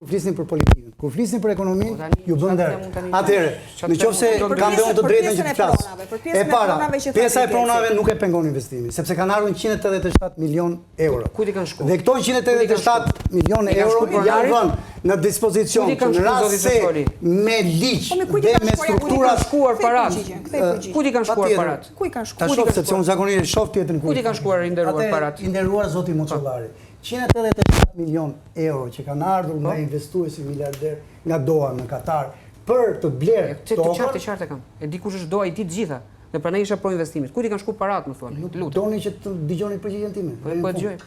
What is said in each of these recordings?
Flisnin për politikën. Kur flisnin për ekonominë, ju bën der. Atëherë, nëse kam dhënë të drejtën që të flas. E para, pjesa e pronave nuk e pengon investimin, sepse kanë ardhur 187 milion euro. Kujt i kanë shkuar? Dhe këto 187 milion euro janë vënë në dispozicion në rast se me ligj dhe me struktura shkuar parat. Kujt i kanë shkuar parat? Ku i kanë shkuar? Ta shoh sepse unë zakonisht shoh tjetrin Kujt i kanë shkuar i nderuar parat? I nderuar zoti Moçollari. 187 milion euro që kanë ardhur nga investuesi miliarder nga Doha në Katar për të blerë tokën. Të qartë kam. E di kush është Doha, i di të gjitha. Dhe prandaj isha pro investimit. Kujt i kanë shkuar parat, më thuani? Nuk doni që të dëgjoni përgjigjen time. Po dëgjoj.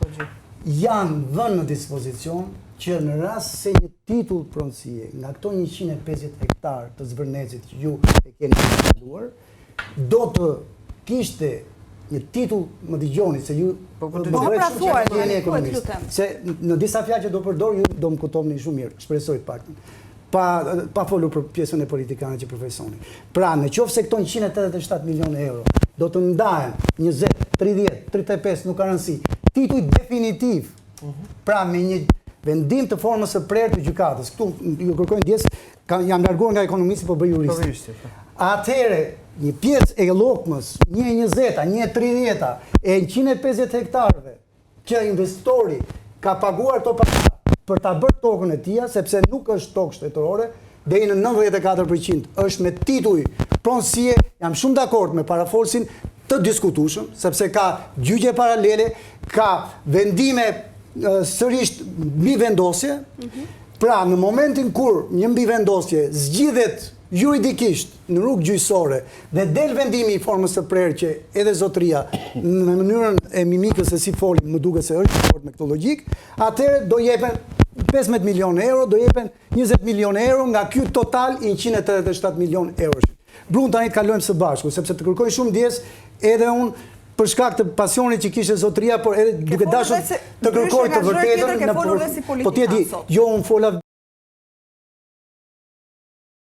Janë vënë në dispozicion që në rast se një titull pronësie nga këto 150 hektar të Zvërnecit që ju e keni instaluar, do të kishte një titull, më dëgjoni se ju se në disa fjalë që do përdor ju do më kuptoni shumë mirë, shpresoj të paktën. Pa folur për pjesën e politikanëve që profesoni. Pra, nëse këto 187 milion euro do të ndahen 20, 30, 35, nuk ka rëndësi, titull definitiv. Pra, me një vendim të formës së prerë të gjykatës. Këtu ju kërkojnë ndjes, jam larguar nga ekonomisti po bëj juristi. Atëherë, një pjesë e llokmës, 1/20, 1/30 e 150 hektarëve që investitori ka paguar to për ta bërë tokën e tij, sepse nuk është tokë shtetërore, deri në 94% është me titull pronësie, jam shumë dakord me parafolsin të diskutueshëm, sepse ka gjyqje paralele, ka vendime sërish mbi vendosje. Pra, në momentin kur një mbi vendosje zgjidhet juridikisht në rrugë gjyqësore dhe del vendimi i formës së prerë që edhe zotëria në mënyrën e mimikës se si foli më duket se është dakord me këtë logjik, atëherë do jepen 15 milion euro, do jepen 20 milion euro nga ky total i 187 milion euro. Brun tani të kalojmë së bashku, sepse të kërkoj shumë ndjes edhe unë për shkak të pasionit që kishte zotëria, por edhe duke dashur të kërkoj të vërtetën, po ti e di, jo unë fola